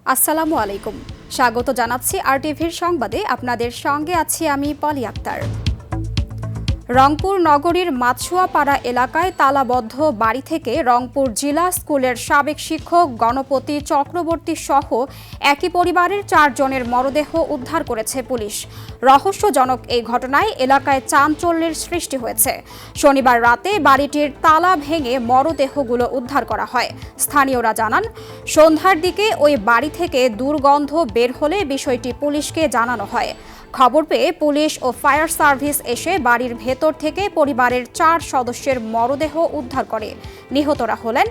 আসসালামু আলাইকুম। স্বাগত জানাচ্ছি আরটিভির সংবাদে। আপনাদের সঙ্গে আছি আমি পলি আক্তার। রংপুর নগরীর মাছুয়াপাড়া এলাকায় তালাবদ্ধ বাড়ি থেকে রংপুর জেলা স্কুলের সাবেক শিক্ষক গণপতি চক্রবর্তী সহ একই পরিবারের 4 জনের মরদেহ উদ্ধার করেছে পুলিশ। রহস্যজনক এই ঘটনায় এলাকায় চাঞ্চল্যের সৃষ্টি হয়েছে। শনিবার রাতে বাড়িটির তালা ভেঙে মরদেহগুলো উদ্ধার করা হয়। স্থানীয়রা জানান, সন্ধ্যার দিকে ওই বাড়ি থেকে দুর্গন্ধ বের হলে বিষয়টি পুলিশকে জানানো হয়। খবর পেয়ে পুলিশ ও ফায়ার সার্ভিস এসে বাড়ির ভেতর থেকে পরিবারের 4 সদস্যের মরদেহ উদ্ধার করে। নিহতরা হলেন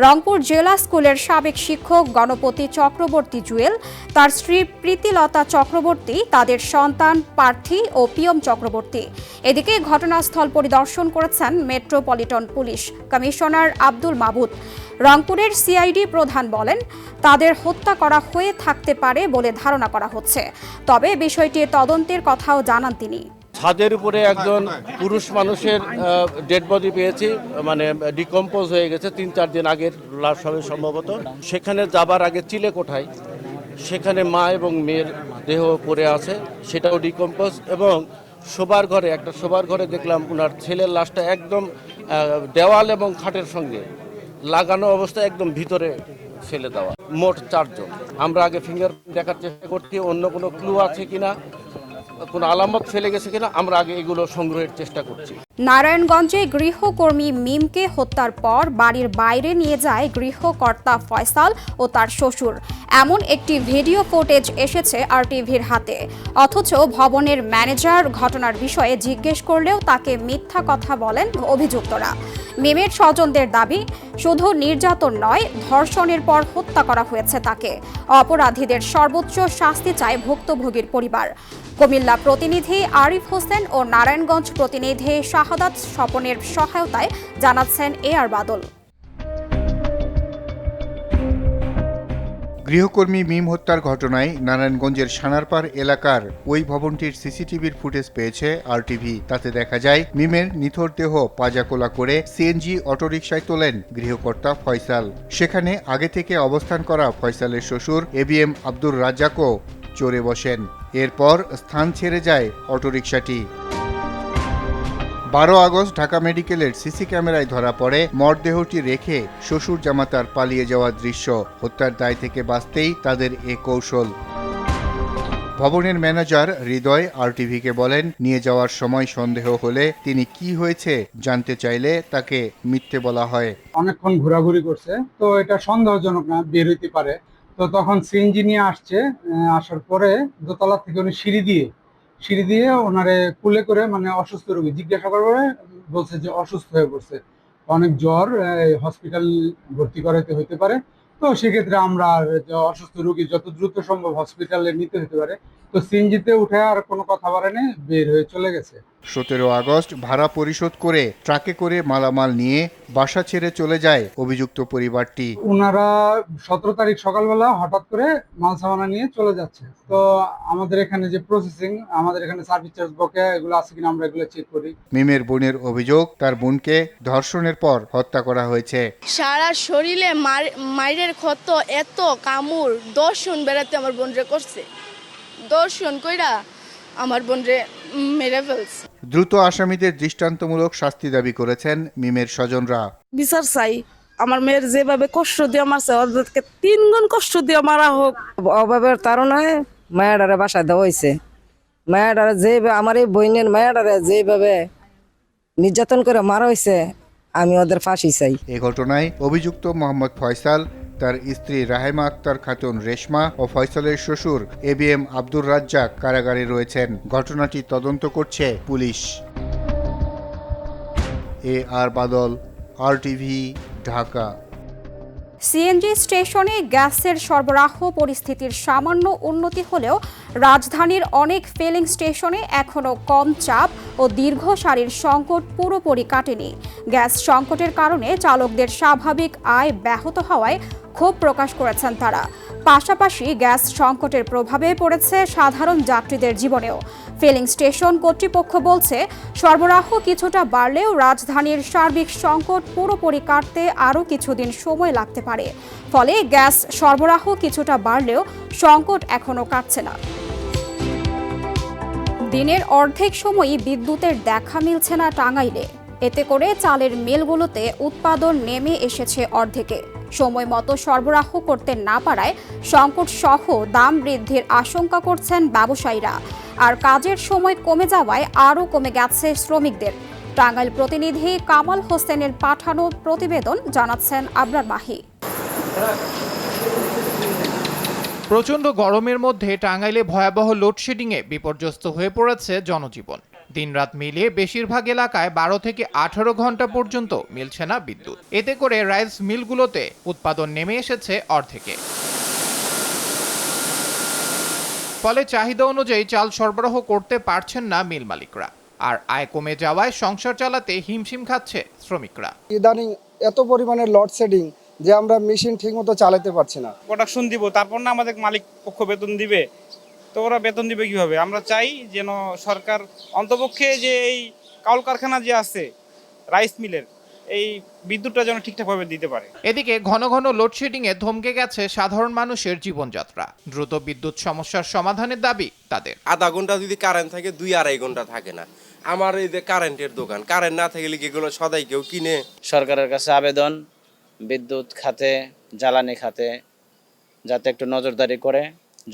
রংপুর জেলা স্কুলের সাবেক শিক্ষক গণপতি চক্রবর্তী জুয়েল, তার স্ত্রী প্রীতিলতা চক্রবর্তী, তাদের সন্তান পার্থী ও পিয়ম চক্রবর্তী। এদিকে ঘটনাস্থল পরিদর্শন করেছেন মেট্রোপলিটন পুলিশ কমিশনার আব্দুল মাবুদ। রংপুরের সিআইডি প্রধান বলেন, তাদের হত্যা করা হয়ে থাকতে পারে বলে ধারণা করা হচ্ছে। তবে বিষয়টির তদন্তের কথাও জানান তিনি। ছাদের উপরে একজন পুরুষ মানুষের ডেড বডি পেয়েছি, মানে ডিকম্পোজ হয়ে গেছে 3-4 দিন আগের লাশ হবে সম্ভবত। সেখানে যাবার আগে চিলে কোঠায় সেখানে মা এবং মেয়ের দেহ পড়ে আছে, সেটাও ডিকম্পোজ। এবং একটা শোবার ঘরে দেখলাম ওনার ছেলের লাশটা একদম দেওয়াল এবং খাটের সঙ্গে লাগানো অবস্থায় একদম ভিতরে ফেলে দেওয়া। মোট 4 জন। আমরা আগে ফিঙ্গারপ্রিন্ট দেখার চেষ্টা করছি, অন্য কোনো ক্লু আছে কিনা, কোনো আলামত ফেলে গেছে কিনা, আমরা আগে এগুলো সংগ্রহের চেষ্টা করছি। নারায়ণগঞ্জে গৃহকর্মী মিমকে হত্যার পর বাড়ির বাইরে নিয়ে যায় গৃহকর্তা ফয়সাল ও তার শ্বশুর। এমন একটি ভিডিও ফুটেজ এসেছে আরটিভির হাতে। অথচ ভবনের ম্যানেজার ঘটনার বিষয়ে জিজ্ঞেস করলেও তাকে মিথ্যা কথা বলেন অভিযুক্তরা। মিমের স্বজনদের দাবি, শুধু নির্যাতন নয়, ধর্ষণের পর হত্যা করা হয়েছে তাকে। অপরাধীদের সর্বোচ্চ শাস্তি চায় ভুক্তভোগীর পরিবার। কুমিল্লা প্রতিনিধি আরিফ হোসেন ও নারায়ণগঞ্জ প্রতিনিধি শাহাদাত স্বপনের সহায়তায় জানাচ্ছেন এআর বাদল। গৃহকর্মী মিম হত্যার ঘটনায় নারায়ণগঞ্জের সানারপাড় এলাকার ওই ভবনটির সিসিটিভির ফুটেজ পেয়েছে আরটিভি। তাতে দেখা যায় মিমের নিথর দেহ পাজাকোলা করে সিএনজি অটোরিকশায় তোলেন গৃহকর্তা ফয়সাল। সেখানে আগে থেকে অবস্থান করা ফয়সালের শ্বশুর এবিএম আব্দুর রাজ্জাকও চড়ে বসেন। এরপর স্থান ছেড়ে যায় অটোরিকশাটি। 12 আগস্ট ঢাকা মেডিকেলের সিসি ক্যামেরায় ধরা পড়ে মরদেহটি রেখে শ্বশুর জামাতার পালিয়ে যাওয়ার দৃশ্য। হত্যার দায় থেকে বাঁচতেই তাদের এ কৌশল। ভবনের ম্যানেজার হৃদয় আরটিভিকে বলেন, নিয়ে যাওয়ার সময় সন্দেহ হলে তিনি কি হয়েছে জানতে চাইলে তাকে মিথ্যে বলা হয়। অনেকক্ষণ ঘোরাঘুরি করছে, তো এটা সন্দেহজনক না, বের হইতে পারে। তো তখন সিএনজি নিয়ে আসার পরে দোতলা থেকে উনি সিঁড়ি দিয়ে ওনারে কুলে করে, মানে অসুস্থ রোগী জিজ্ঞাসা করে বলছে যে অসুস্থ হয়ে পড়ছে, অনেক জ্বর, হসপিটাল ভর্তি করাইতে হইতে পারে। তো সেক্ষেত্রে আমরা অসুস্থ রোগী যত দ্রুত সম্ভব হসপিটালে নিতে হতে পারে। তো সিএনজিতে উঠে আর কোনো কথা বলেনি, বের হয়ে চলে গেছে। 17 আগস্ট ভাড়া পরিশোধ করে ট্রাকে করে মালামাল নিয়ে বাসা ছেড়ে চলে যায় অভিযুক্ত পরিবারটি। ওনারা 17 তারিখ সকালবেলা হঠাৎ করে মাল সামানা নিয়ে চলে যাচ্ছে। তো আমাদের এখানে যে প্রসেসিং, আমাদের এখানে সার্ভিস চার্জ বকেয়া এগুলো আছে কিনা আমরা এগুলো চেক করি। মিমের বোনের অভিযোগ, তার বোনকে ধর্ষণের পর হত্যা করা হয়েছে। সারা শরীরে মায়ের ক্ষত, এত কামড়, দর্শন বেড়াতে আমার বোনরে করছে। দর্শন কইরা আমার বোনরে মেরে ফেলছে। দ্রুত আসামিদের দৃষ্টান্তমূলক শাস্তি দাবি করেছেন মিমের স্বজনরা। বিচার চাই, আমার মেয়ের যেভাবে কষ্ট দিয়ে মারছে ওদেরকে 3 গুণ কষ্ট দিয়ে মারা হোক। অভাবের তাড়নায় মায়াডারে বাসায় দেওয়া হয়েছে। মায়াডারে যেভাবে, আমার এই বইনের মায়াডারে যেভাবে নির্যাতন করে মারা হয়েছে, আমি ওদের ফাঁসি চাই। এ ঘটনায় অভিযুক্ত মোহাম্মদ ফয়সাল, তার স্ত্রী রাহেমা আক্তার খাতুন রেশমা ও ফয়সালের শ্বশুর এবিএম আব্দুর রাজ্জাক কারাগারে রয়েছেন। ঘটনাটি তদন্ত করছে পুলিশ। এআর বাদল, আরটিভি, ঢাকা। সিএনজি স্টেশনে গ্যাসের সরবরাহ পরিস্থিতির সামান্য উন্নতি হলেও রাজধানীর অনেক ফিলিং স্টেশনে এখনও কম চাপ ও দীর্ঘ সারির সংকট পুরোপুরি কাটেনি। গ্যাস সংকটের কারণে চালকদের স্বাভাবিক আয় ব্যাহত হওয়ায় ক্ষোভ প্রকাশ করেছেন তারা। পাশাপাশি গ্যাস সংকটের প্রভাবে পড়েছে সাধারণ যাত্রীদের জীবনেও। ফিলিং স্টেশন কর্তৃপক্ষ বলছে, সরবরাহ কিছুটা বাড়লেও রাজধানীর সার্বিক সংকট পুরোপুরি কাটতে আরও কিছুদিন সময় লাগতে পারে। ফলে গ্যাস সরবরাহ কিছুটা বাড়লেও সংকট এখনও কাটছে না। দিনের অর্ধেক সময়ই বিদ্যুতের দেখা মিলছে না টাঙ্গাইলে। এতে করে চালের মিলগুলোতে উৎপাদন নেমে এসেছে অর্ধেকে। সময় মতো সরবরাহ করতে না পারায় সংকট সহ দাম বৃদ্ধির আশঙ্কা করছেন ব্যবসায়ীরা। আর কাজের সময় কমে যাওয়ায় আরও কমে গেছে শ্রমিকদের। টাঙ্গাইল প্রতিনিধি কামাল হোসেনের পাঠানো প্রতিবেদন জানাচ্ছেন আবরার মাহি। প্রচণ্ড গরমের মধ্যে টাঙ্গাইলে ভয়াবহ লোডশেডিংয়ে বিপর্যস্ত হয়ে পড়েছে জনজীবন। দিনরাত মিলিয়ে বেশিরভাগ এলাকায় 12 থেকে 18 ঘন্টা পর্যন্ত মিলছে না বিদ্যুৎ। এতে করে রাইস মিলগুলোতে উৎপাদন নেমে এসেছে অর্ধেকে। ফলে চাহিদা অনুযায়ী চাল সরবরাহ করতে পারছেন না মিল মালিকরা। আর আয় কমে যাওয়ায় সংসার চালাতে হিমশিম খাচ্ছে শ্রমিকরা। ইদানিং এত পরিমাণে লোডশেডিং যে আমরা মেশিন ঠিকমতো চালাতে পারছি না। প্রোডাকশন দিব, তারপর না আমাদের মালিক পক্ষ বেতন দিবে, তো ওরা বেতন দিবে কিভাবে? আমরা চাই যেন সরকার অন্তপক্ষে যে এই কাউল কারখানা যে আছে রাইস মিলের, এই বিদ্যুৎটা যেন ঠিকঠাকভাবে দিতে পারে। এদিকে ঘন ঘন লোডশেডিংয়ে থমকে গেছে সাধারণ মানুষের জীবনযাত্রা। দ্রুত বিদ্যুৎ সমস্যার সমাধানের দাবি তাদের। আধা ঘন্টা যদি কারেন্ট থাকে 2-2.5 ঘন্টা থাকে না। আমার এই যে কারেন্টের দোকান, কারেন্ট না থাকলে এগুলো সদাই কেউ কিনে। সরকারের কাছে আবেদন, বিদ্যুৎ খাতে, জ্বালানি খাতে যাতে একটু নজরদারি করে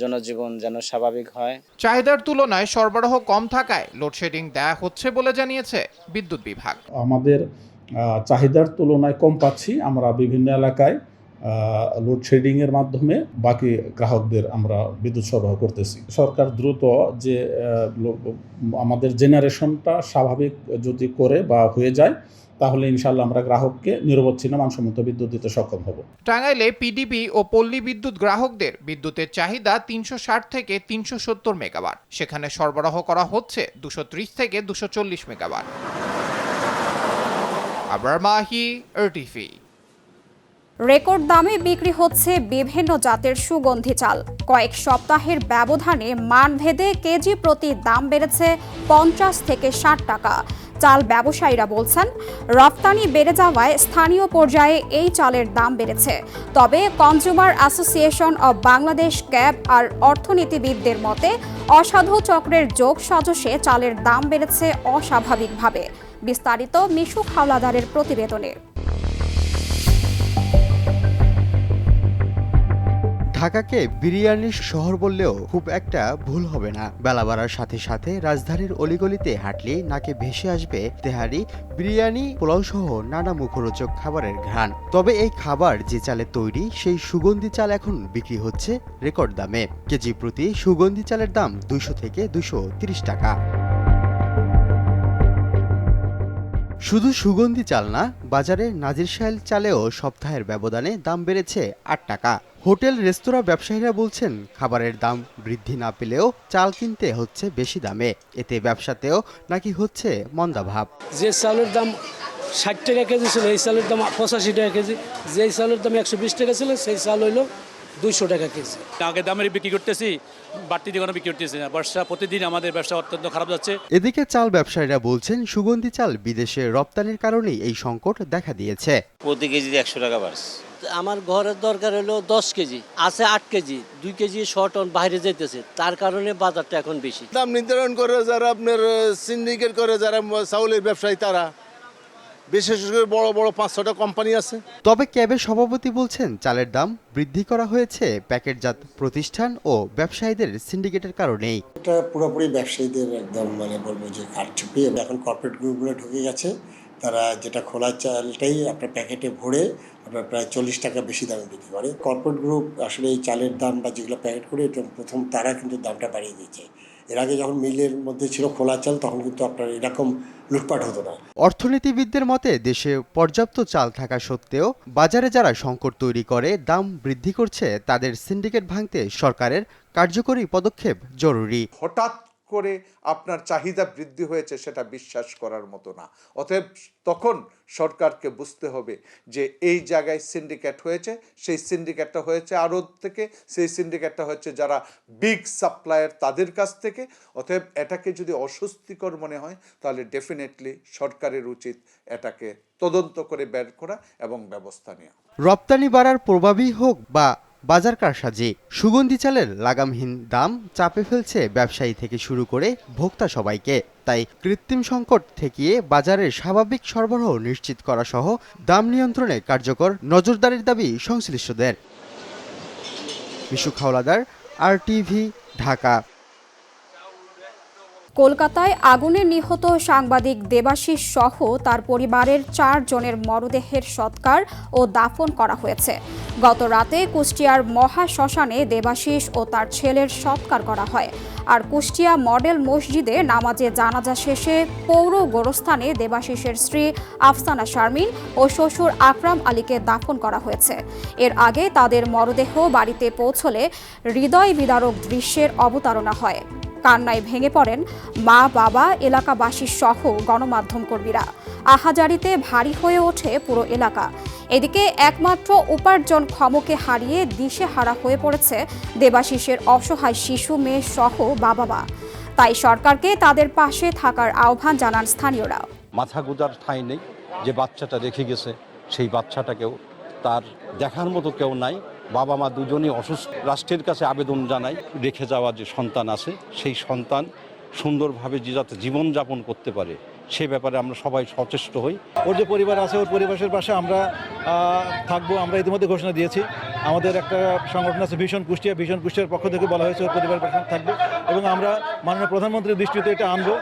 জনজীবন যেন স্বাভাবিক হয়। চাহিদার তুলনায় সরবরাহ কম থাকায় লোডশেডিং দেয়া হচ্ছে বলে জানিয়েছে বিদ্যুৎ বিভাগ। আমাদের চাহিদার তুলনায় কম পাচ্ছি। আমরা বিভিন্ন এলাকায় লোডশেডিংয়ের মাধ্যমে বাকি গ্রাহকদের আমরা বিদ্যুৎ সরবরাহ করতেছি। সরকার দ্রুত যে আমাদের জেনারেশনটা স্বাভাবিক যদি করে বা হয়ে যায়, তাহলে ইনশাআল্লাহ আমরা গ্রাহককে নিরবচ্ছিন্ন মানসম্মত বিদ্যুৎ দিতে সক্ষম হব। টাঙ্গাইলে পিডিবি ও পল্লী বিদ্যুৎ গ্রাহকদের বিদ্যুতের চাহিদা 360 থেকে 370 মেগাওয়াট। সেখানে সরবরাহ করা হচ্ছে 230 থেকে 240 megawatt. Abrar Mahi, RTV। Record দামে বিক্রি হচ্ছে বিভিন্ন জাতের সুগন্ধি চাল। কয়েক সপ্তাহের ব্যবধানে মানভেদে কেজি প্রতি দাম বেড়েছে 50 থেকে 60 টাকা। চাল ব্যবসায়ীরা বলছেন, রপ্তানি বেড়ে যাওয়ায় স্থানীয় পর্যায়ে এই চালের দাম বেড়েছে। তবে Consumer Association of Bangladesh CAB আর অর্থনীতিবিদদের মতে অসাধু চক্রের যোগ সাজশে চালের দাম বেড়েছে অস্বাভাবিকভাবে। বিস্তারিত মিশুক হাওলাদারের প্রতিবেদনে। ঢাকাকে বিরিয়ানির শহর বললেও খুব একটা ভুল হবে না। বেলা বাড়ার সাথে সাথে রাজধানীর অলিগলিতে হাঁটলে নাকে ভেসে আসবে তেহারি, বিরিয়ানি, পোলাও সহ নানা মুখরোচক খাবারের ঘ্রাণ। তবে এই খাবার যে চালে তৈরি, সেই সুগন্ধি চাল এখন বিক্রি হচ্ছে রেকর্ড দামে। কেজি প্রতি সুগন্ধি চালের দাম 200 থেকে 230 টাকা। শুধু সুগন্ধি চাল না, বাজারে নাজিরশাইল চালেও সপ্তাহের ব্যবধানে দাম বেড়েছে 8 টাকা। হোটেল রেস্তোরাঁ ব্যবসায়ীরা বলছেন, খাবারের দাম বৃদ্ধি না পেলেও চাল কিনতে হচ্ছে বেশি দামে। এতে ব্যবসাতেও নাকি হচ্ছে মন্দাভাব। যে চালের দাম 60 টাকা কেজি ছিল, এই চালের দাম 85 টাকা কেজি। যে চালের দাম 120 টাকা ছিল, সেই চাল হইল 200 টাকা কেজি। আগের দামের বিক্রি করতেছি, বাড়তি দোকানে বিক্রি করতেছি না। ব্যবসা প্রতিদিন আমাদের ব্যবসা অত্যন্ত খারাপ যাচ্ছে। এদিকে চাল ব্যবসায়ীরা বলছেন, সুগন্ধি চাল বিদেশে রপ্তানির কারণেই এই সংকট দেখা দিয়েছে। প্রতি কেজি 100 টাকা বাড়ছে। আমার ঘরের দরকার হলো 10 কেজি, আছে 8 কেজি, 2 কেজি শর্ট অন বাইরে যাইতেছে, তার কারণে বাজারটা এখন বেশি। দাম নির্ধারণ করে যারা আপনার সিন্ডিকেট করে, যারা চাউলের ব্যবসায়ী, তারা বিশেষ করে বড় বড় 5-6টা কোম্পানি আছে। তবে ক্যাবের সভাপতি বলছেন, চালের দাম বৃদ্ধি করা হয়েছে প্যাকেটজাত প্রতিষ্ঠান ও ব্যবসায়ীদের সিন্ডিকেটের কারণেই। এটা পুরোপুরি ব্যবসায়ীদের একদম বলবো যে কারচুপি। এখন কর্পোরেট গ্রুপগুলো ঢুকে গেছে, তারা যেটা খোলা চালটাই আপনার প্যাকেটে ভরে আপনার প্রায় 40 টাকা বেশি দামে বিক্রি করে। কর্পোরেট গ্রুপ আসলে এই চালের দাম বা যেগুলো প্যাকেট করে, এটা প্রথম তারা কিন্তু দামটা বাড়িয়ে দিয়েছে। এর আগে যখন মিলের মধ্যে ছিল খোলা চাল, তখন কিন্তু আপনার এরকম লুটপাট হতো না। অর্থনীতিবিদদের মতে, দেশে পর্যাপ্ত চাল থাকা সত্ত্বেও বাজারে যারা সংকট তৈরি করে দাম বৃদ্ধি করছে, তাদের সিন্ডিকেট ভাঙতে সরকারের কার্যকরী পদক্ষেপ জরুরি। হঠাৎ করে আপনার চাহিদা বৃদ্ধি হয়েছে সেটা বিশ্বাস করার মতো না। অতএব তখন সরকারকে বুঝতে হবে যে এই জায়গায় সিন্ডিকেট হয়েছে, সেই সিন্ডিকেটটা হয়েছে আড়ত থেকে, সেই সিন্ডিকেটটা হচ্ছে যারা বিগ সাপ্লায়ার তাদের কাছ থেকে। অতএব এটাকে যদি অস্বস্তিকর মনে হয় তাহলে ডেফিনেটলি সরকারের উচিত এটাকে তদন্ত করে বের করা এবং ব্যবস্থা নেওয়া। রপ্তানি বাড়ার প্রভাবই হোক বা বাজার কারসাজি, সুগন্ধি চালের লাগামহীন দাম চাপে ফেলছে ব্যবসায়ী থেকে শুরু করে ভোক্তা সবাইকে। তাই কৃত্রিম সংকট ঠেকিয়ে বাজারের স্বাভাবিক সরবরাহ নিশ্চিত করা সহ দাম নিয়ন্ত্রণে কার্যকর নজরদারির দাবি সংশ্লিষ্টদের। মিশুক হাওলাদার, RTV, ঢাকা। কলকাতায় আগুনে নিহত সাংবাদিক দেবাশিস সহ তার পরিবারের 4 জনের মরদেহের সৎকার ও দাফন করা হয়েছে। গত রাতে কুষ্টিয়ার মহাশ্মশানে দেবাশিস ও তার ছেলের সৎকার করা হয়। আর কুষ্টিয়া মডেল মসজিদে নামাজে জানাজা শেষে পৌর গোরস্থানে দেবাশিসের স্ত্রী আফসানা শারমিন ও শ্বশুর আকরাম আলীকে দাফন করা হয়েছে। এর আগে তাদের মরদেহ বাড়িতে পৌঁছলে হৃদয় বিদারক দৃশ্যের অবতারণা হয়। কান্নায় ভেঙে পড়েন মা, বাবা, এলাকাবাসী সহ গণমাধ্যম কর্মীরা। আহাজারিতে ভারী হয়ে ওঠে পুরো এলাকা। এদিকে একমাত্র উপার্জনক্ষমকে হারিয়ে দিশেহারা হয়ে পড়েছে দেবাশিসের অসহায় শিশু, মেয়ে সহ বাবা-মা। তাই সরকারকে তাদের পাশে থাকার আহ্বান জানান স্থানীয়রা। মাথা গোঁজার ঠাঁই নেই, যে বাচ্চাটা রেখে গেছে সেই বাচ্চাটাকেও তার দেখার মতো কেউ নাই। বাবা মা দুজনেই অসুস্থ। রাষ্ট্রের কাছে আবেদন জানাই, রেখে যাওয়া যে সন্তান আছে সেই সন্তান সুন্দরভাবে যাতে জীবনযাপন করতে পারে সে ব্যাপারে আমরা সবাই সচেষ্ট হই। ওর যে পরিবার আছে ওর পরিবারের পাশে আমরা থাকবো। আমরা ইতিমধ্যে ঘোষণা দিয়েছি, আমাদের একটা সংগঠন আছে ভীষণ কুষ্টিয়ার পক্ষ থেকে বলা হয়েছে ওর পরিবারের পাশে থাকবে এবং আমরা মাননীয় প্রধানমন্ত্রীর দৃষ্টিতে এটা আনবো।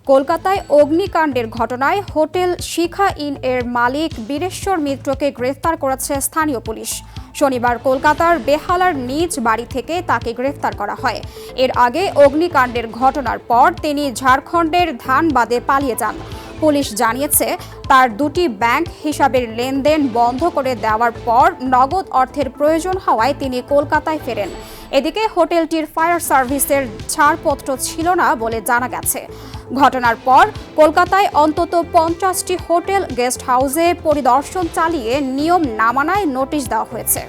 কলকাতায় অগ্নিকাণ্ডের ঘটনায় হোটেল শিখা ইন এর মালিক বীরেশ্বর মিত্রকে গ্রেফতার করেছে স্থানীয় পুলিশ। শনিবার কলকাতার বেহালার নিজ বাড়ি থেকে তাকে গ্রেফতার করা হয়। এর আগে অগ্নিকাণ্ডের ঘটনার পর তিনি ঝাড়খণ্ডের ধানবাদে পালিয়ে যান। পুলিশ জানিয়েছে তার 2টি ব্যাংক হিসাবের লেনদেন বন্ধ করে দেওয়ার পর নগদ অর্থের প্রয়োজন হওয়ায় তিনি কলকাতায় ফেরেন। এদিকে হোটেলটির ফায়ার সার্ভিসের ছাড়পত্র ছিল না বলে জানা গেছে। ঘটনার পর কলকাতায় অন্তত 50টি হোটেল, গেস্ট হাউসে পরিদর্শন চালিয়ে নিয়ম না মানায় নোটিশ দেওয়া হয়েছে।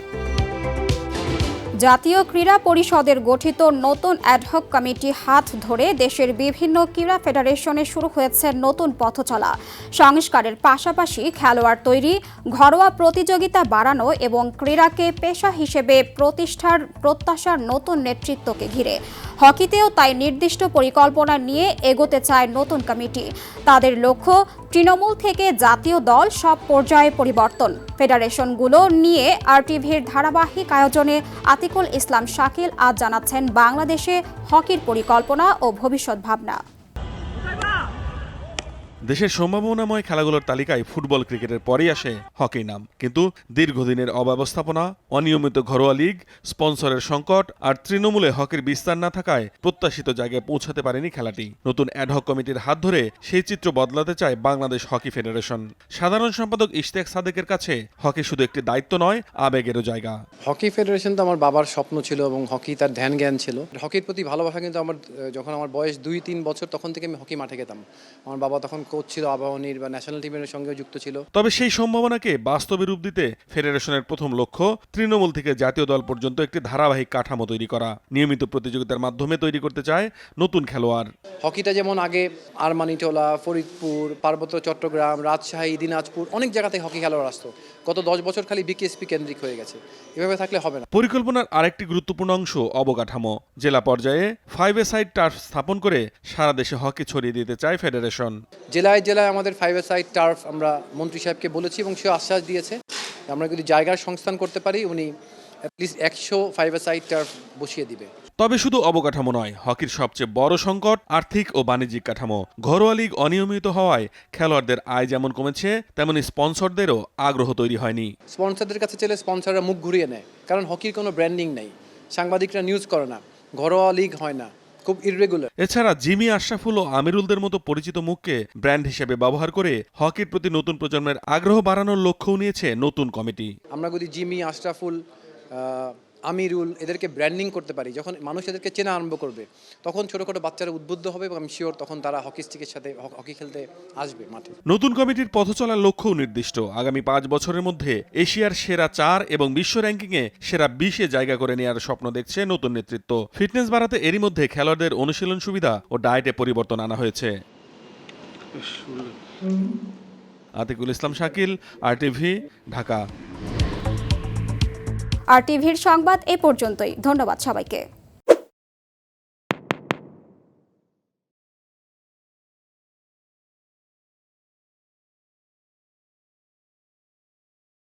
জাতীয় ক্রীড়া পরিষদের গঠিত নতুন অ্যাডহক কমিটি হাত ধরে দেশের বিভিন্ন ক্রীড়া ফেডারেশনে শুরু হয়েছে নতুন পথচলা। সংস্কারের পাশাপাশি খেলোয়াড় তৈরি, ঘরোয়া প্রতিযোগিতা বাড়ানো এবং ক্রীড়াকে পেশা হিসেবে প্রতিষ্ঠার প্রত্যাশার নতুন নেতৃত্বকে ঘিরে হকিতেও তাই নির্দিষ্ট পরিকল্পনা নিয়ে এগোতে চায় নতুন কমিটি। তাদের লক্ষ্য তৃণমূল থেকে জাতীয় দল সব পর্যায়ে পরিবর্তন। ফেডারেশনগুলো নিয়ে RTVর ধারাবাহিক আয়োজনে আতিকুল ইসলাম শাকিল আজ জানাচ্ছেন বাংলাদেশে হকির পরিকল্পনা ও ভবিষ্যৎ ভাবনা। দেশের সম্ভাবনাময় খেলাগুলোর তালিকায় ফুটবল, ক্রিকেটের পরেই আসে হকির নাম। কিন্তু দীর্ঘদিনের অব্যবস্থাপনা, অনিয়মিত ঘরোয়া লীগ, স্পন্সরের সংকট আর তৃণমূলে হকির বিস্তার না থাকায় প্রত্যাশিত জায়গায় পৌঁছাতে পারেনি খেলাটি। নতুন অ্যাডহক কমিটির হাত ধরে সেই চিত্র বদলাতে চায় বাংলাদেশ হকি ফেডারেশন। সাধারণ সম্পাদক ইশতিয়াক সাদেকের কাছে হকি শুধু একটি দায়িত্ব নয়, আবেগেরও জায়গা। হকি ফেডারেশন তো আমার বাবার স্বপ্ন ছিল এবং হকি তার ধ্যান জ্ঞান ছিল। হকির প্রতি ভালোবাসা কিন্তু আমার যখন আমার বয়স 2-3 বছর তখন থেকে আমি হকি মাঠে গেতাম। আমার বাবা তখন কোচ ছিল, আবাহনীর বা ন্যাশনাল টিমের সঙ্গেও যুক্ত ছিল। তবে সেই সম্ভাবনাকে বাস্তবে রূপ দিতে ফেডারেশনের প্রথম লক্ষ্য তৃণমূল থেকে জাতীয় দল পর্যন্ত একটি ধারাবাহিক কাঠামো তৈরি করা। নিয়মিত প্রতিযোগিতার মাধ্যমে তৈরি করতে চায় নতুন খেলোয়াড়। হকিটা যেমন আগে আরমানিটোলা, ফরিদপুর, পার্বত্য চট্টগ্রাম, রাজশাহী, দিনাজপুর অনেক জায়গা থেকে হকি খেলোয়াড় আসতো। গত 10 বছর খালি বিকেএসপি কেন্দ্রিক হয়ে গেছে। এভাবে থাকলে হবে না। পরিকল্পনার আরেকটি গুরুত্বপূর্ণ অংশ অবকাঠামো। জেলা পর্যায়ে 5-a-সাইড টার্ফ স্থাপন করে সারা দেশে হকি ছড়িয়ে দিতে চায় ফেডারেশন। জেলায় আমাদের 5-a-সাইড টার্ফ আমরা মন্ত্রী সাহেবকে বলেছি এবং সে আশ্বাস দিয়েছে আমরা যদি জায়গার সংস্থান করতে পারি উনি অ্যাটলিস্ট 100 5-a-সাইড টার্ফ বসিয়ে দিবে। তবে শুধু অবকাঠামো নয়, হকির সবচেয়ে বড় সংকট আর্থিক ও বাণিজ্যিক কাঠামো। ঘরোয়া লীগ অনিয়মিত হওয়ায় খেলোয়াড়দের আয় যেমন কমেছে, তেমনি স্পন্সরদেরও আগ্রহ তৈরি হয়নি। স্পন্সরদের কাছে চলে স্পন্সররা মুখ ঘুরিয়ে নেয়, কারণ হকির কোনো ব্র্যান্ডিং নেই, সাংবাদিকরা নিউজ করে না, ঘরোয়া লীগ হয় না, খুব ইররেগুলার। এছাড়া জিমি, আশরাফুল ও আমিরুলদের মতো পরিচিত মুখকে ব্র্যান্ড হিসেবে ব্যবহার করে হকির প্রতি নতুন প্রজন্মের আগ্রহ বাড়ানোর লক্ষ্যও নিয়েছে নতুন কমিটি। আমরা যদি জিমি, আশরাফুল, আমিরুল এদেরকে ব্র্যান্ডিং করতে পারি, যখন মানুষ এদেরকে চেনা আরম্ভ করবে, তখন ছোটোখাটো বাচ্চারা উদ্বুদ্ধ হবে এবং আমি শিওর তখন তারা হকি স্টিকের সাথে হকি খেলতে আসবে মাঠে। নতুন কমিটির পথ চলার লক্ষ্যও নির্দিষ্ট। আগামী 5 বছরের মধ্যে এশিয়ার সেরা 4 এবং বিশ্ব র্যাঙ্কিংয়ে সেরা 20-এ জায়গা করে নেওয়ার স্বপ্ন দেখছে নতুন নেতৃত্ব। ফিটনেস বাড়াতে এরই মধ্যে খেলোয়াড়দের অনুশীলন সুবিধা ও ডায়েটে পরিবর্তন আনা হয়েছে। আতিকুল ইসলাম শাকিল, RTV, ঢাকা। RTVর সংবাদ এ পর্যন্তই। ধন্যবাদ সবাইকে।